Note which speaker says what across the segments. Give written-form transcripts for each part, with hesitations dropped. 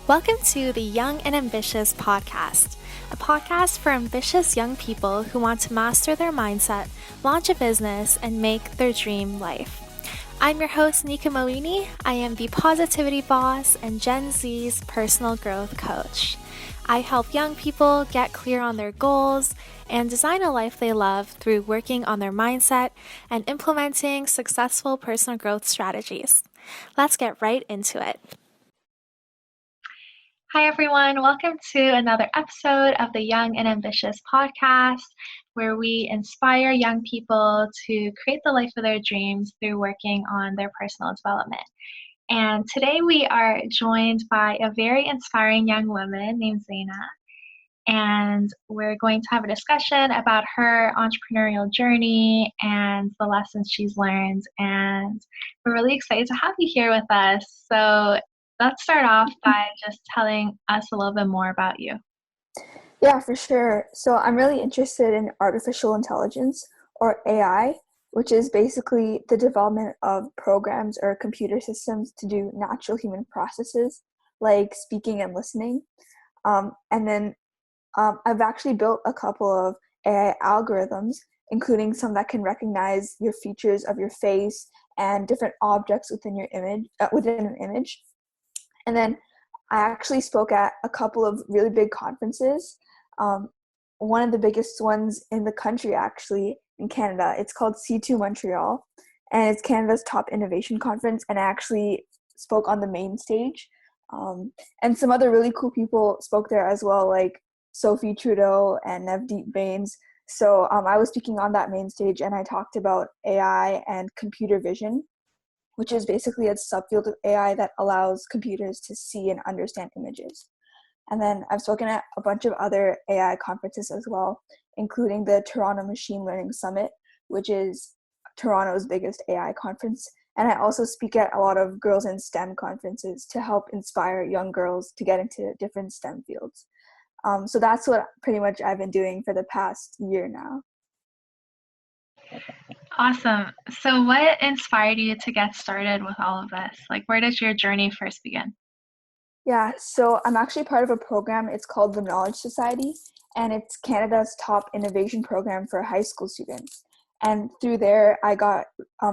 Speaker 1: Welcome to the Young and Ambitious podcast, a podcast for ambitious young people who want to master their mindset, launch a business, and make their dream life. I'm your host, Nika Malini. I am the Positivity Boss and Gen Z's personal growth coach. I help young people get clear on their goals and design a life they love through working on their mindset and implementing successful personal growth strategies. Let's get right into it. Hi, everyone. Welcome to another episode of the Young and Ambitious podcast, where we inspire young people to create the life of their dreams through working on their personal development. And today we are joined by a very inspiring young woman named Zaynah. And we're going to have a discussion about her entrepreneurial journey and the lessons she's learned. And we're really excited to have you here with us. So let's start off by just telling us a little bit more about you.
Speaker 2: Yeah, for sure. So I'm really interested in artificial intelligence, or AI, which is basically the development of programs or computer systems to do natural human processes like speaking and listening. I've actually built a couple of AI algorithms, including some that can recognize your features of your face and different objects within an image. And then I actually spoke at a couple of really big conferences. One of the biggest ones in the country, actually, in Canada. It's called C2 Montreal, and it's Canada's top innovation conference. And I actually spoke on the main stage. And some other really cool people spoke there as well, like Sophie Trudeau and Navdeep Bains. So I was speaking on that main stage, and I talked about AI and computer vision, which is basically a subfield of AI that allows computers to see and understand images. And then I've spoken at a bunch of other AI conferences as well, including the Toronto Machine Learning Summit, which is Toronto's biggest AI conference. And I also speak at a lot of girls in STEM conferences to help inspire young girls to get into different STEM fields. So that's what pretty much I've been doing for the past year now.
Speaker 1: Awesome. So what inspired you to get started with all of this? Like, where did your journey first begin?
Speaker 2: Yeah, so I'm actually part of a program. It's called the Knowledge Society, and it's Canada's top innovation program for high school students. And through there, I got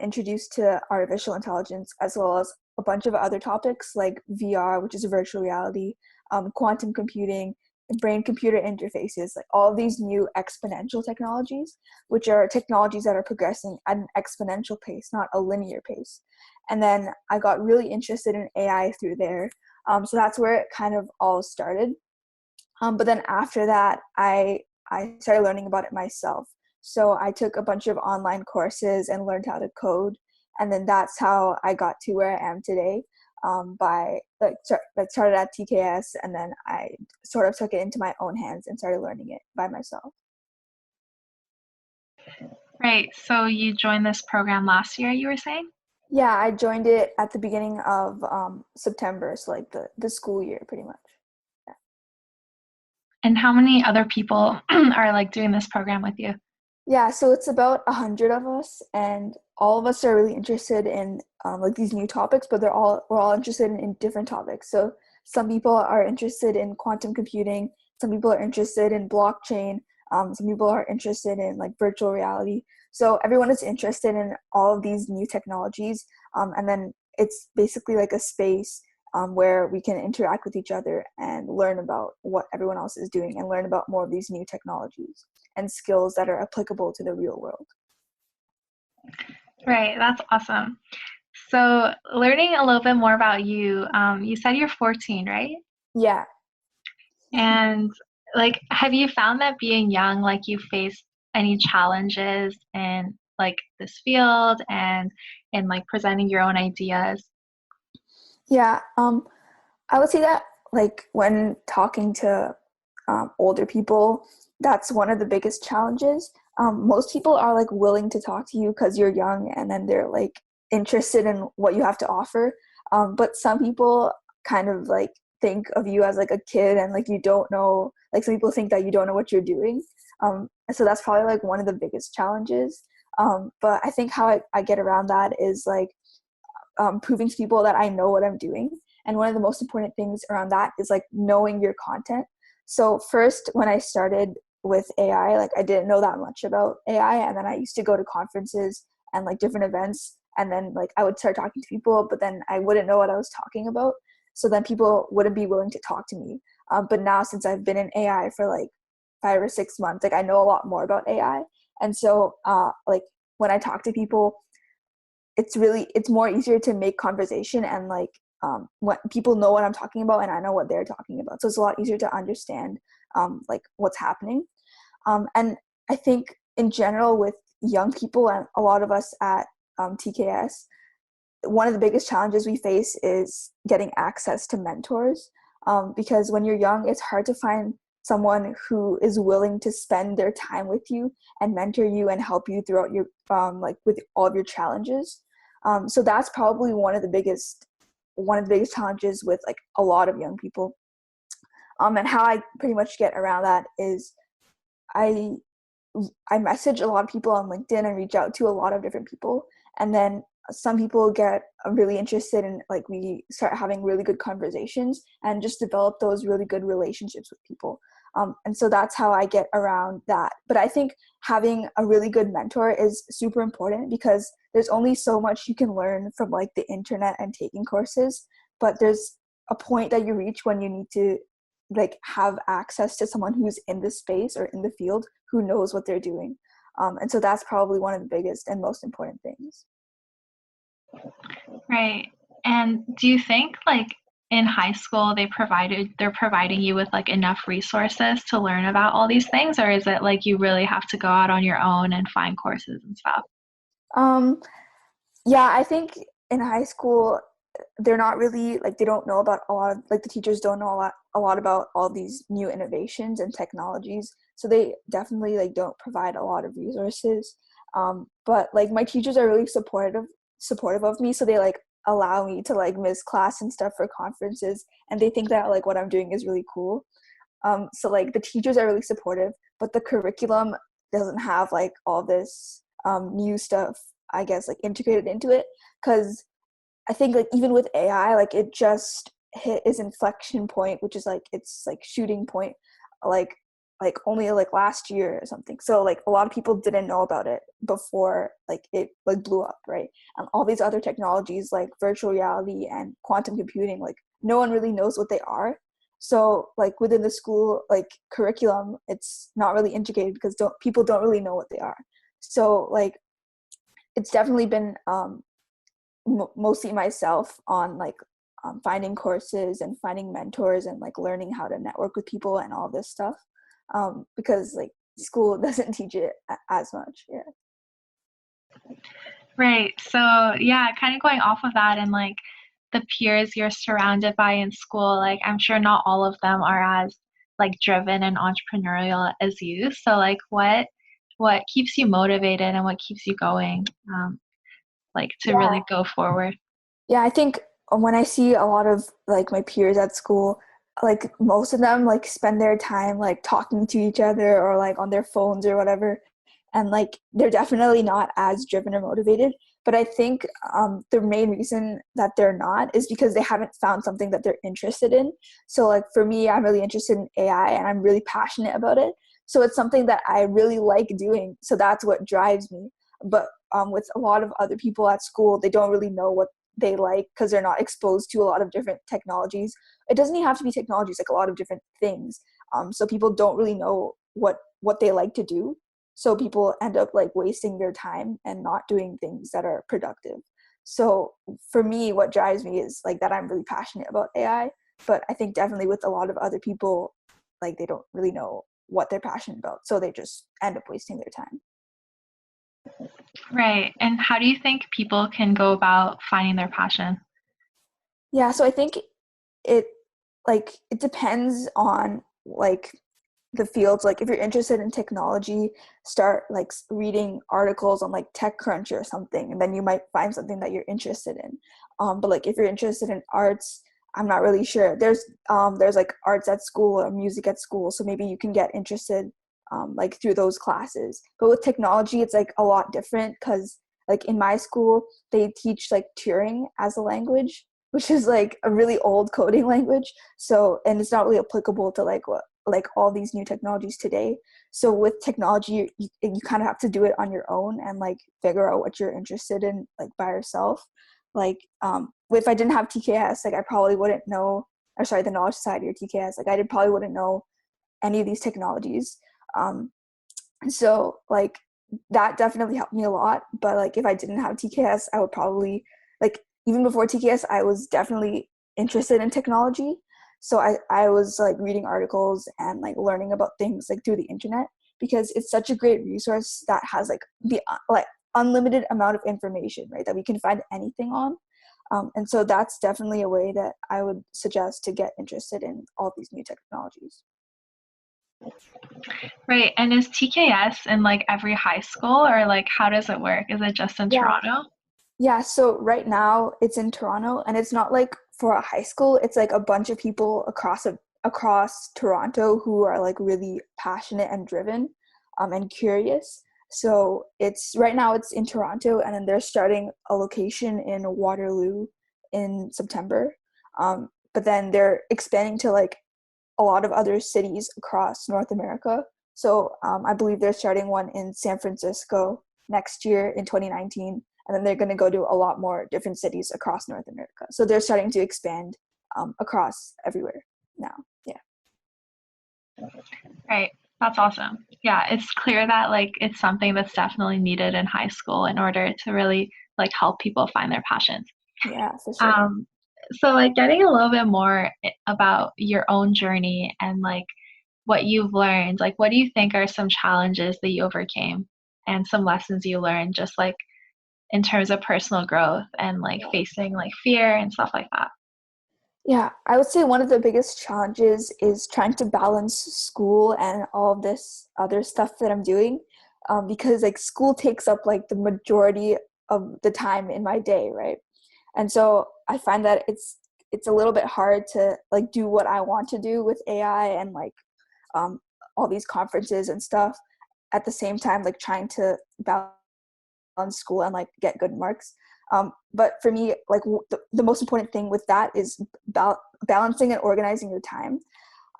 Speaker 2: introduced to artificial intelligence, as well as a bunch of other topics like VR, which is virtual reality, quantum computing, brain-computer interfaces, like all of these new exponential technologies, which are technologies that are progressing at an exponential pace, not a linear pace. And then I got really interested in AI through there. So that's where it kind of all started. But then after that, I started learning about it myself. So I took a bunch of online courses and learned how to code. And then that's how I got to where I am today. That started at TKS, and then I sort of took it into my own hands and started learning it by myself.
Speaker 1: Right. So you joined this program last year, you were saying?
Speaker 2: Yeah, I joined it at the beginning of September, so like the school year, pretty much. Yeah.
Speaker 1: And how many other people are like doing this program with you?
Speaker 2: Yeah, so it's about 100 of us, and all of us are really interested in like these new topics, but we're all interested in different topics. So some people are interested in quantum computing, some people are interested in blockchain, some people are interested in like virtual reality. So everyone is interested in all of these new technologies, and then it's basically like a space where we can interact with each other and learn about what everyone else is doing and learn about more of these new technologies and skills that are applicable to the real world.
Speaker 1: Right, that's awesome. So learning a little bit more about you, you said you're 14, right?
Speaker 2: Yeah.
Speaker 1: And like, have you found that being young, like you faced any challenges in like this field and in like presenting your own ideas?
Speaker 2: Yeah, I would say that like when talking to older people, that's one of the biggest challenges. Most people are like willing to talk to you because you're young, and then they're like interested in what you have to offer. But some people kind of like think of you as like a kid, and like you don't know, like some people think that you don't know what you're doing. So that's probably like one of the biggest challenges. But I think how I get around that is like proving to people that I know what I'm doing. And one of the most important things around that is like knowing your content. So first, when I started with AI, like I didn't know that much about AI, and then I used to go to conferences and like different events, and then like I would start talking to people, but then I wouldn't know what I was talking about, so then people wouldn't be willing to talk to me. But now, since I've been in AI for like 5 or 6 months, like I know a lot more about AI, and so like when I talk to people, it's more easier to make conversation, and like what people know what I'm talking about, and I know what they're talking about, so it's a lot easier to understand like what's happening. And I think in general with young people and a lot of us at TKS, one of the biggest challenges we face is getting access to mentors, because when you're young, it's hard to find someone who is willing to spend their time with you and mentor you and help you throughout your like with all of your challenges. So that's probably one of the biggest challenges with like a lot of young people. And how I pretty much get around that is I I message a lot of people on LinkedIn and reach out to a lot of different people. And then some people get really interested in, like, we start having really good conversations and just develop those really good relationships with people. And so that's how I get around that. But I think having a really good mentor is super important, because there's only so much you can learn from like the internet and taking courses. But there's a point that you reach when you need to like have access to someone who's in the space or in the field who knows what they're doing. And so that's probably one of the biggest and most important things.
Speaker 1: Right. And do you think like in high school they're providing you with like enough resources to learn about all these things, or is it like you really have to go out on your own and find courses and stuff?
Speaker 2: Um, yeah, I think in high school they're not really like, they don't know about a lot of, like, the teachers don't know a lot about all these new innovations and technologies, so they definitely like don't provide a lot of resources. But like my teachers are really supportive of me, so they like allow me to like miss class and stuff for conferences, and they think that like what I'm doing is really cool. So like the teachers are really supportive, but the curriculum doesn't have like all this new stuff, I guess, like integrated into it, because I think like even with AI, like it just hit its inflection point, which is like its like shooting point, like only like last year or something. So like a lot of people didn't know about it before like it like blew up, right? And all these other technologies like virtual reality and quantum computing, like no one really knows what they are. So like within the school like curriculum, it's not really integrated because people don't really know what they are. So like it's definitely been mostly myself on like finding courses and finding mentors and like learning how to network with people and all this stuff, because like school doesn't teach it as much. Yeah.
Speaker 1: Right. So, yeah, kind of going off of that and like the peers you're surrounded by in school, like I'm sure not all of them are as like driven and entrepreneurial as you. So, like what keeps you motivated and what keeps you going, like to
Speaker 2: Yeah.
Speaker 1: really go forward?
Speaker 2: Yeah, I think when I see a lot of like my peers at school, like most of them like spend their time like talking to each other or like on their phones or whatever, and like they're definitely not as driven or motivated. But I think the main reason that they're not is because they haven't found something that they're interested in. So like for me, I'm really interested in AI and I'm really passionate about it. So it's something that I really like doing. So that's what drives me. But with a lot of other people at school, they don't really know what they like because they're not exposed to a lot of different technologies. It doesn't even have to be technologies, like a lot of different things. So people don't really know what they like to do. So people end up like wasting their time and not doing things that are productive. So for me, what drives me is like that I'm really passionate about AI, but I think definitely with a lot of other people, like they don't really know what they're passionate about. So they just end up wasting their time.
Speaker 1: Right. And how do you think people can go about finding their passion?
Speaker 2: Yeah, so I think it it depends on like the fields. Like if you're interested in technology, start like reading articles on like TechCrunch or something, and then you might find something that you're interested in. But like if you're interested in arts, I'm not really sure. There's like arts at school or music at school, so maybe you can get interested like through those classes. But with technology, it's like a lot different because like in my school, they teach like Turing as a language, which is like a really old coding language. So, and it's not really applicable to like what like all these new technologies today. So with technology, you kind of have to do it on your own and like figure out what you're interested in like by yourself. Like if I didn't have TKS, like I probably wouldn't know, or sorry, the Knowledge Society or TKS, like probably wouldn't know any of these technologies. So like that definitely helped me a lot. But like if I didn't have TKS, I would probably like, even before TKS, I was definitely interested in technology. So I was like reading articles and like learning about things like through the internet, because it's such a great resource that has like the like unlimited amount of information, right, that we can find anything on. And so that's definitely a way that I would suggest to get interested in all these new technologies.
Speaker 1: Right. And is TKS in like every high school, or like how does it work? Is it just in
Speaker 2: Yeah.
Speaker 1: Toronto?
Speaker 2: Yeah, so right now it's in Toronto, and it's not like for a high school, it's like a bunch of people across Toronto who are like really passionate and driven, and curious. So it's right now it's in Toronto, and then they're starting a location in Waterloo in September. But then they're expanding to like a lot of other cities across North America. So I believe they're starting one in San Francisco next year in 2019, and then they're going to go to a lot more different cities across North America. So they're starting to expand across everywhere now. Yeah.
Speaker 1: Right. That's awesome. Yeah, it's clear that like it's something that's definitely needed in high school in order to really like help people find their passions.
Speaker 2: Yeah, for sure.
Speaker 1: Um, so like getting a little bit more about your own journey and like what you've learned, like what do you think are some challenges that you overcame and some lessons you learned just like in terms of personal growth and like facing like fear and stuff like that?
Speaker 2: Yeah, I would say one of the biggest challenges is trying to balance school and all of this other stuff that I'm doing, because like school takes up like the majority of the time in my day, right? And so I find that it's a little bit hard to like do what I want to do with AI and like um, all these conferences and stuff at the same time, like trying to balance school and like get good marks. But for me, like the most important thing with that is balancing and organizing your time,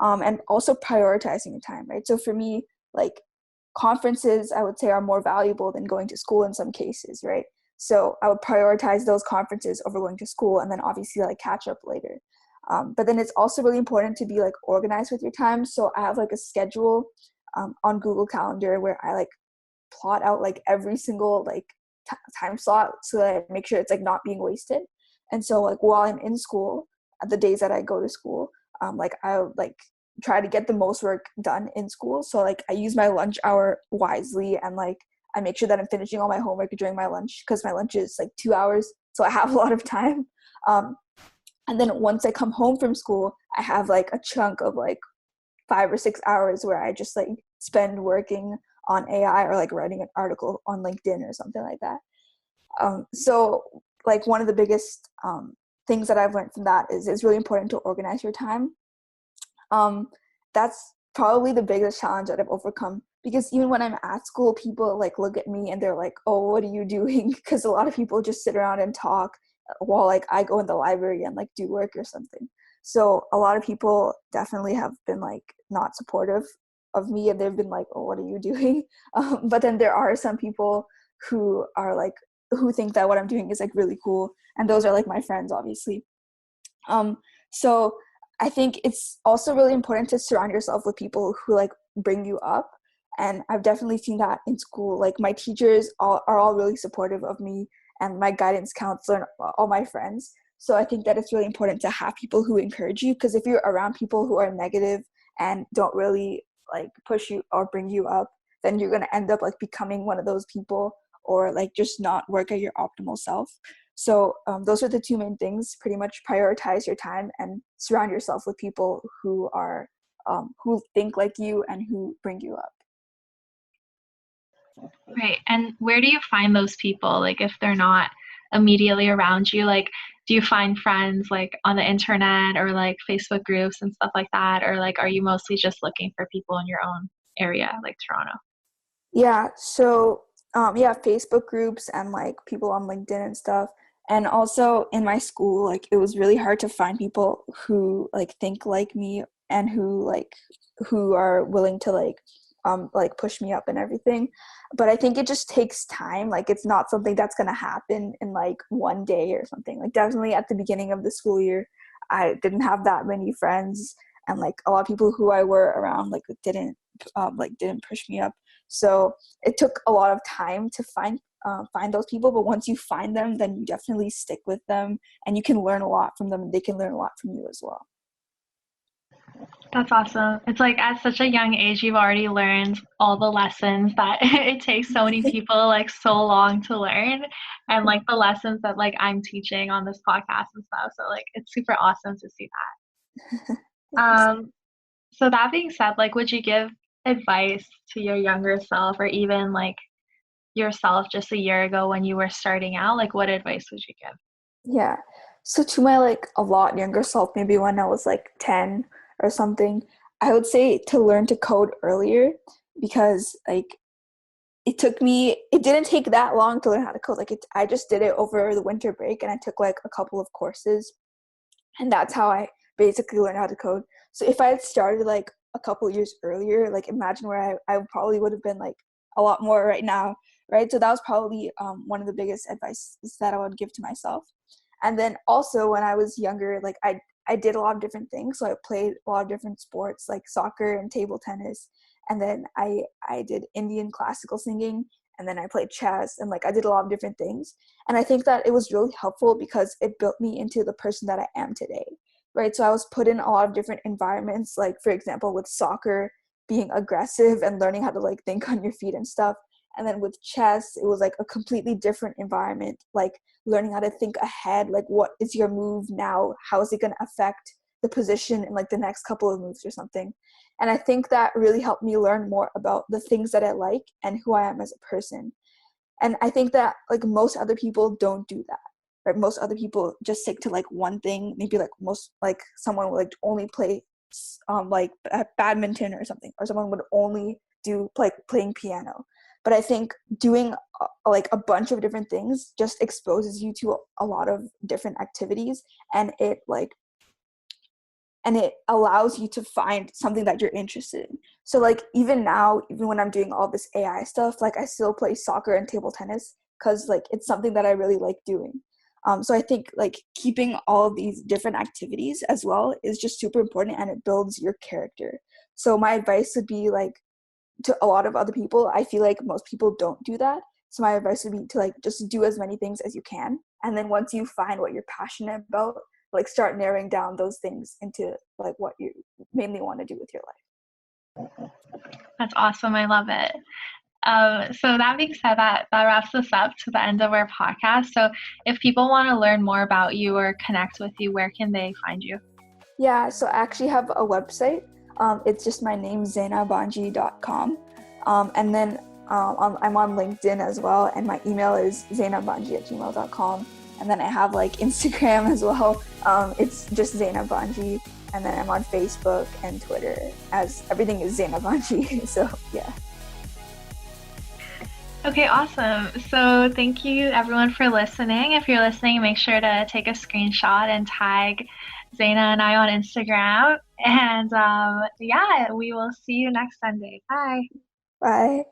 Speaker 2: and also prioritizing your time, right? So for me, like conferences, I would say, are more valuable than going to school in some cases, right? So I would prioritize those conferences over going to school, and then obviously like catch up later. But then it's also really important to be like organized with your time. So I have like a schedule on Google Calendar where I like plot out like every single like time slot so that I make sure it's like not being wasted. And so like while I'm in school, the days that I go to school, like I like try to get the most work done in school. So like I use my lunch hour wisely, and like I make sure that I'm finishing all my homework during my lunch, because my lunch is like 2 hours, so I have a lot of time. And then once I come home from school, I have like a chunk of like 5 or 6 hours where I just like spend working on AI or like writing an article on LinkedIn or something like that. So like one of the biggest things that I've learned from that is it's really important to organize your time. That's probably the biggest challenge that I've overcome, because even when I'm at school, people like look at me and they're like, oh, what are you doing? Because a lot of people just sit around and talk while like I go in the library and like do work or something. So a lot of people definitely have been like not supportive of me, and they've been like, oh, what are you doing? But then there are some people who are like, who think that what I'm doing is like really cool, and those are like my friends, obviously. So I think it's also really important to surround yourself with people who like bring you up. And I've definitely seen that in school. Like my teachers are all really supportive of me, and my guidance counselor and all my friends. So I think that it's really important to have people who encourage you, because if you're around people who are negative and don't really like push you or bring you up, then you're going to end up like becoming one of those people, or like just not work at your optimal self. So those are the two main things. Pretty much prioritize your time and surround yourself with people who are who think like you and who bring you up.
Speaker 1: Right. And where do you find those people? Like if they're not immediately around you, like do you find friends like on the internet or like Facebook groups and stuff like that? Or like are you mostly just looking for people in your own area, like Toronto?
Speaker 2: Yeah. So yeah, Facebook groups and like people on LinkedIn and stuff. And also in my school, like it was really hard to find people who like think like me and who are willing to like push me up and everything. But I think it just takes time. Like it's not something that's gonna happen in like one day or something. Like definitely at the beginning of the school year, I didn't have that many friends, and like a lot of people who I were around didn't push me up. So it took a lot of time to find those people, but once you find them, then you definitely stick with them, and you can learn a lot from them, and they can learn a lot from you as well.
Speaker 1: That's awesome. It's like at such a young age, you've already learned all the lessons that it takes so many people like so long to learn, and like the lessons that like I'm teaching on this podcast and stuff. So like it's super awesome to see that.
Speaker 2: Thanks.
Speaker 1: So that being said, like would you give advice to your younger self or even like yourself just a year ago when you were starting out? Like what advice would you give?
Speaker 2: Yeah. So to my like a lot younger self, maybe when I was like 10 or something, I would say to learn to code earlier, because like it didn't take that long to learn how to code. I just did it over the winter break, and I took like a couple of courses, and that's how I basically learned how to code. So if I had started like a couple years earlier, like imagine where I probably would have been like a lot more right now, right? So that was probably one of the biggest advice that I would give to myself. And then also when I was younger, like I did a lot of different things. So I played a lot of different sports like soccer and table tennis, and then I did Indian classical singing, and then I played chess, and like I did a lot of different things. And I think that it was really helpful because it built me into the person that I am today, right? So I was put in a lot of different environments, like for example with soccer, being aggressive and learning how to like think on your feet and stuff. And then with chess, it was like a completely different environment, like learning how to think ahead, like what is your move now, how is it going to affect the position in like the next couple of moves or something. And I think that really helped me learn more about the things that I like and who I am as a person. And I think that like most other people don't do that, right? Most other people just stick to like one thing. Maybe like most like someone would like only play badminton or something, or someone would only do like playing piano. But I think doing like a bunch of different things just exposes you to a lot of different activities, and it allows you to find something that you're interested in. So like even now, even when I'm doing all this AI stuff, like I still play soccer and table tennis because like it's something that I really like doing. So I think like keeping all of these different activities as well is just super important, and it builds your character. So my advice would be like to a lot of other people, I feel like most people don't do that. So my advice would be to like just do as many things as you can, and then once you find what you're passionate about, like start narrowing down those things into like what you mainly want to do with your life.
Speaker 1: That's awesome. I love it. So that being said, that wraps us up to the end of our podcast. So if people want to learn more about you or connect with you, where can they find you?
Speaker 2: Yeah, so I actually have a website. It's just my name, zaynahbhanji.com. And then I'm on LinkedIn as well, and my email is zaynahbhanji@gmail.com. And then I have like Instagram as well. It's just Zaynah Bhanji. And then I'm on Facebook and Twitter, as everything is Zaynah Bhanji. So yeah.
Speaker 1: Okay, awesome. So thank you everyone for listening. If you're listening, make sure to take a screenshot and tag Zaynah and I on Instagram. And yeah, we will see you next Sunday. Bye.
Speaker 2: Bye.